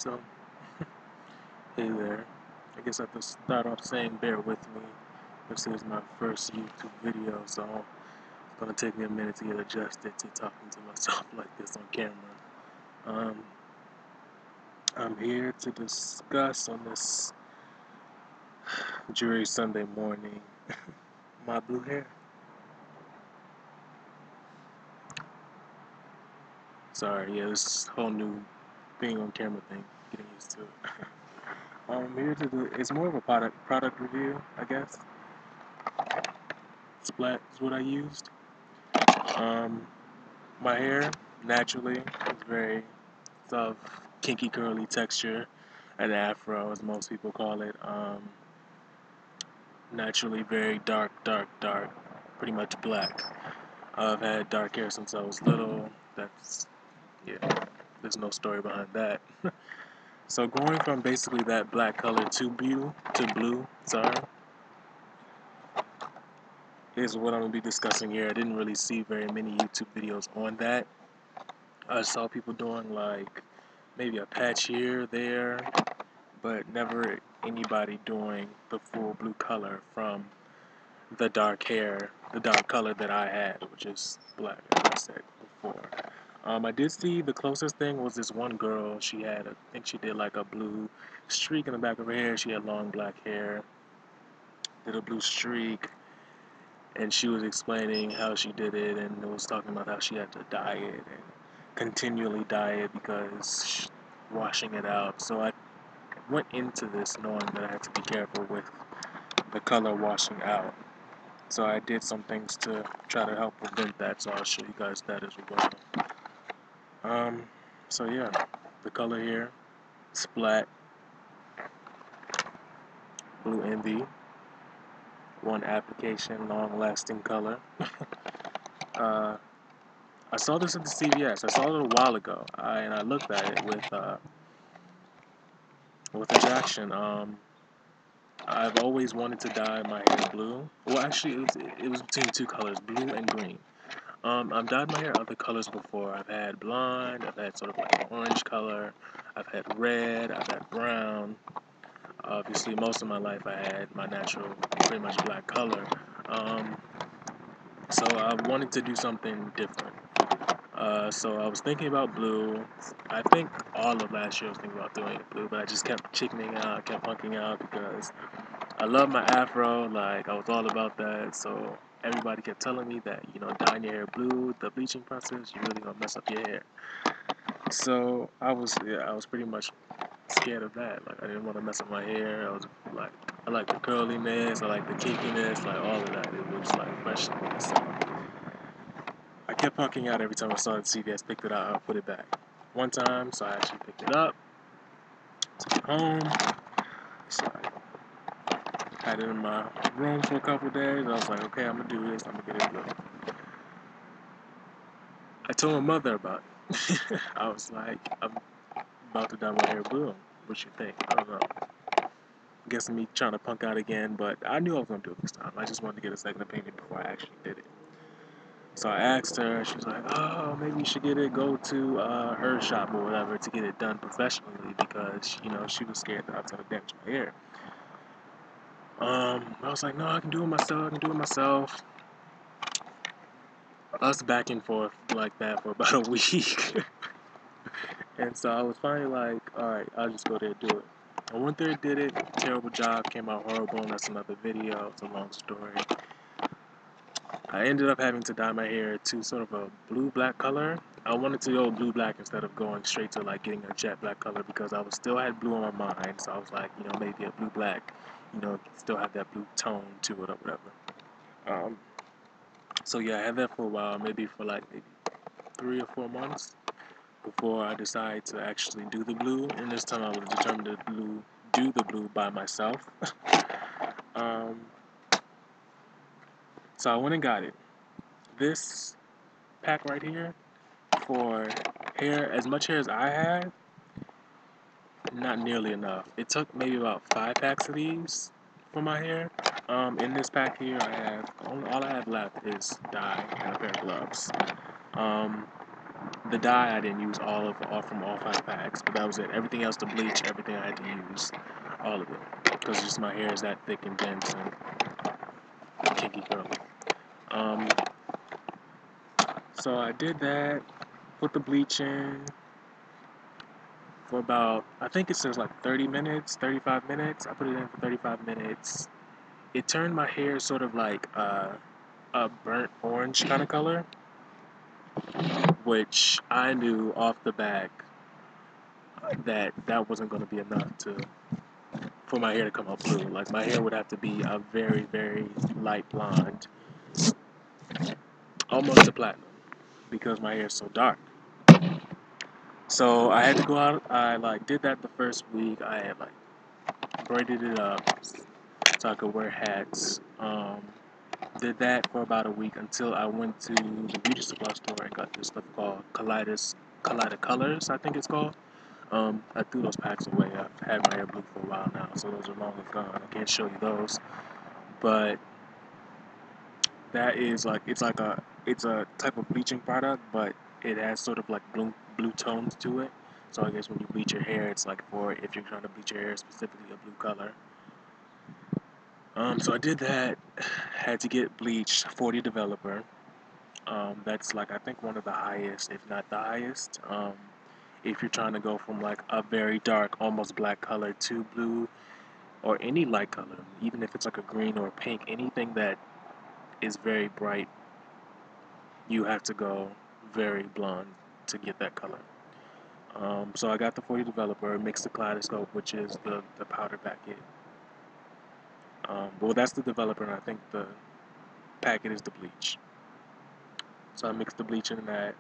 So, hey there. I guess I have to start off saying bear with me. This is my first YouTube video, so it's gonna take me a minute to get adjusted to talking to myself like this on camera. Um, I'm here to discuss on this dreary Sunday morning my blue hair. Sorry, yeah, this whole new being on camera thing, getting used to it. I'm here to do, it's more of a product review, I guess. Splat is what I used. Um, my hair, naturally, is very soft, kinky, curly texture, an afro, as most people call it. Naturally very dark, pretty much black. I've had dark hair since I was little. That's, yeah, there's no story behind that. So going from basically that black color to blue, sorry, is what I'm gonna be discussing here. I didn't really see very many YouTube videos on that. I saw people doing like maybe a patch here, there, but never anybody doing the full blue color from the dark hair, the dark color that I had, which is black, as I said before. I did see the closest thing was this one girl. She had, I think she did like a blue streak in the back of her hair. She had long black hair, did a blue streak, and she was explaining how she did it, and it was talking about how she had to dye it and continually dye it because washing it out. So I went into this knowing that I had to be careful with the color washing out. So I did some things to try to help prevent that, so I'll show you guys that as well. So yeah, the color here, Splat, Blue Envy, one application, long-lasting color. I saw this at the CVS. I saw it a while ago, and I looked at it with attraction. I've always wanted to dye my hair blue. Well, actually, it was between two colors, blue and green. I've dyed my hair other colors before. I've had blonde, I've had sort of like an orange color, I've had red, I've had brown. Obviously, most of my life I had my natural, pretty much black color. So I wanted to do something different. So I was thinking about blue. I think all of last year I was thinking about doing it blue, but I just kept chickening out, kept punking out because I love my afro. Like, I was all about that. So everybody kept telling me that, dyeing your hair blue, the bleaching process, you're really gonna mess up your hair. So I was pretty much scared of that. Like, I didn't want to mess up my hair. I was like, I like the curliness, I like the kinkiness, like all of that. It was like fresh to me. So I kept punking out every time I saw the CVS, picked it up, put it back. One time, so I actually picked it up, took it home. So I had it in my room for a couple of days. I was like, okay, I'm gonna do this. I'm gonna get it blue. I told my mother about it. I was like, I'm about to dye my hair blue. What you think? I don't know. Guessing me trying to punk out again, but I knew I was gonna do it this time. I just wanted to get a second opinion before I actually did it. So I asked her. She was like, "Oh, maybe you should go to her shop or whatever to get it done professionally because she was scared that I was gonna damage my hair." I was like, "No, I can do it myself. I can do it myself." Us back and forth like that for about a week. And so I was finally like, alright, I'll just go there and do it. I went there, did it, terrible job, came out horrible, and that's another video, it's a long story. I ended up having to dye my hair to sort of a blue-black color. I wanted to go blue-black instead of going straight to like getting a jet black color because I was still had blue on my mind, so I was like, maybe a blue-black, still have that blue tone to it or whatever. So yeah, I had that for a while, maybe for like maybe 3 or 4 months before I decided to actually do the blue. And this time I was determined to do the blue by myself. So I went and got it. This pack right here for hair, as much hair as I had, not nearly enough. It took maybe about 5 packs of these for my hair. In this pack here, I have all I have left is dye and a pair of gloves. The dye I didn't use all from all 5 packs, but that was it. Everything else, to bleach, everything I had to use, all of it, because just my hair is that thick and dense and kinky curly. Um, so I did that, put the bleach in for about, I think it says like 30 minutes, 35 minutes. I put it in for 35 minutes. It turned my hair sort of like a burnt orange kind of color, which I knew off the back that wasn't going to be enough for my hair to come out blue. Like, my hair would have to be a very, very light blonde, almost to platinum, because my hair is so dark. So I had to go out. I like did that the first week. I had like braided it up so I could wear hats. Did that for about a week until I went to the beauty supply store and got this stuff called Collider Colors, I think it's called. I threw those packs away. I've had my hair blue for a while now, so those are long gone. I can't show you those, but that is like it's a type of bleaching product, but it has sort of like blue tones to it. So I guess when you bleach your hair, it's like for if you're trying to bleach your hair specifically a blue color. So I did that. Had to get bleached 40 developer. That's like I think one of the highest, if not the highest. If you're trying to go from like a very dark, almost black color to blue or any light color, even if it's like a green or a pink, anything that is very bright, you have to go very blonde to get that color. So I got the 40 developer, mixed the kaleidoscope, which is the powder packet. Well, that's the developer, and I think the packet is the bleach. So I mixed the bleach in that,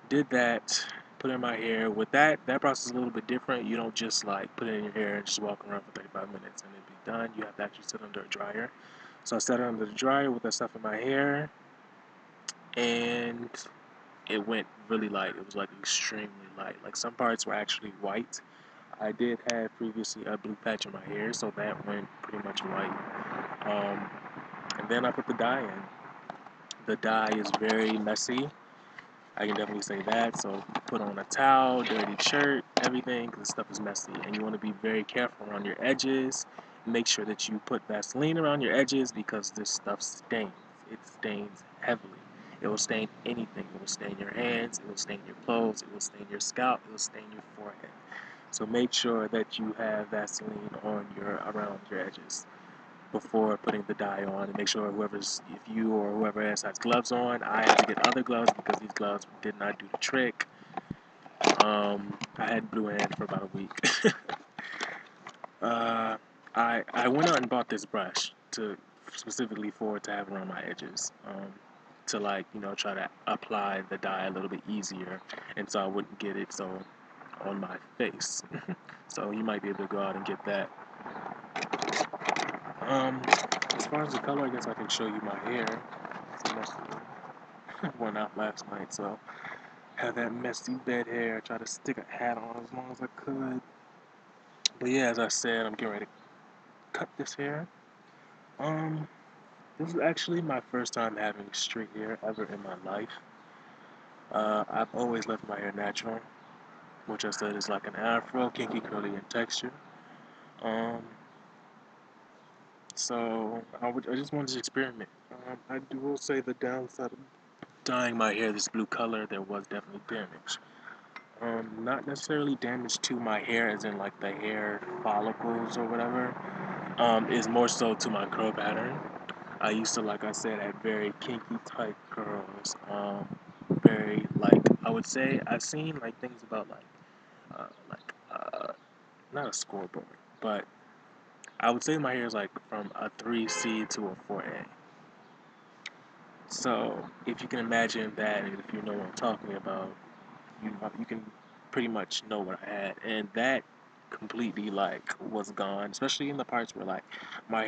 did that, put it in my hair. With that process is a little bit different. You don't just like put it in your hair and just walk around for 35 minutes and it'll be done. You have to actually sit under a dryer. So I sat under the dryer with that stuff in my hair, and it went really light. It was like extremely light. Like some parts were actually white. I did have previously a blue patch in my hair, so that went pretty much white. And then I put the dye in. The dye is very messy. I can definitely say that. So put on a towel, dirty shirt, everything, because the stuff is messy. And you want to be very careful around your edges. Make sure that you put Vaseline around your edges because this stuff stains. It stains heavily. It will stain anything. It will stain your hands. It will stain your clothes. It will stain your scalp. It will stain your forehead. So make sure that you have Vaseline on around your edges before putting the dye on, and make sure if you or whoever else has gloves on. I had to get other gloves because these gloves did not do the trick. I had blue hand for about a week. I went out and bought this brush specifically to have around my edges. To like try to apply the dye a little bit easier, and so I wouldn't get it so on my face. So you might be able to go out and get that. As far as the color, I guess I can show you my hair. It's messy. Went out last night, so had that messy bed hair. I tried to stick a hat on as long as I could. But yeah, as I said, I'm getting ready to cut this hair. This is actually my first time having straight hair ever in my life. I've always left my hair natural, which I said is like an afro, kinky, curly in texture. Um, so I just wanted to experiment. I will say the downside of dyeing my hair this blue color, there was definitely damage. Not necessarily damage to my hair, as in like the hair follicles or whatever. Is more so to my curl pattern. I used to, like I said, have very kinky tight curls. Very like I would say I've seen like things about not a scoreboard, but I would say my hair is like from a 3C to a 4A. So if you can imagine that, and if you know what I'm talking about, you can pretty much know what I had, and that completely like was gone, especially in the parts where like my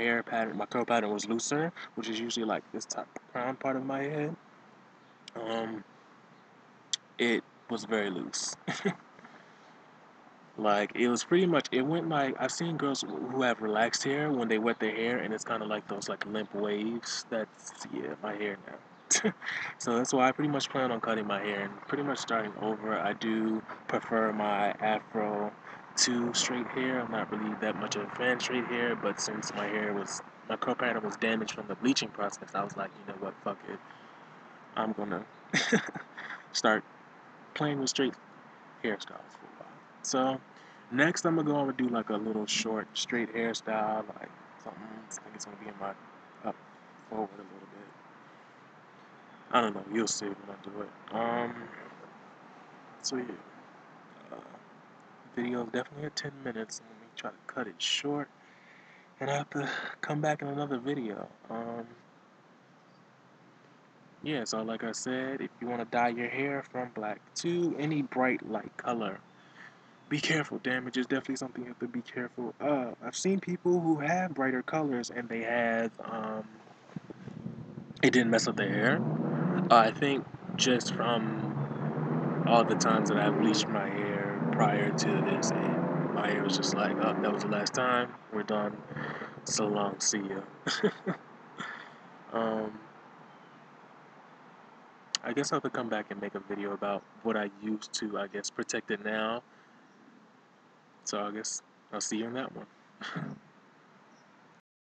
curl pattern was looser, which is usually like this top crown part of my head. It was very loose. Like it was pretty much it went like I've seen girls who have relaxed hair when they wet their hair, and it's kind of like those like limp waves. That's my hair now. So that's why I pretty much plan on cutting my hair and pretty much starting over. I do prefer my afro to straight hair. I'm not really that much of a fan of straight hair, but since my curl pattern was damaged from the bleaching process, I was like, you know what, fuck it. I'm gonna start playing with straight hairstyles for a while. So next I'm gonna do like a little short straight hairstyle, like something. I think it's gonna be in my up forward a little bit. I don't know. You'll see when I do it. So yeah, uh, video is definitely at 10 minutes. Let me try to cut it short, and I have to come back in another video. Yeah. So like I said, if you want to dye your hair from black to any bright light color, be careful. Damage is definitely something you have to be careful. I've seen people who have brighter colors and they had it didn't mess up their hair. I think just from all the times that I bleached my hair prior to this, and my hair was just like, oh, that was the last time. We're done. So long. See ya. um, I guess I'll have to come back and make a video about what I used to, I guess, protect it now. So I guess I'll see you in that one.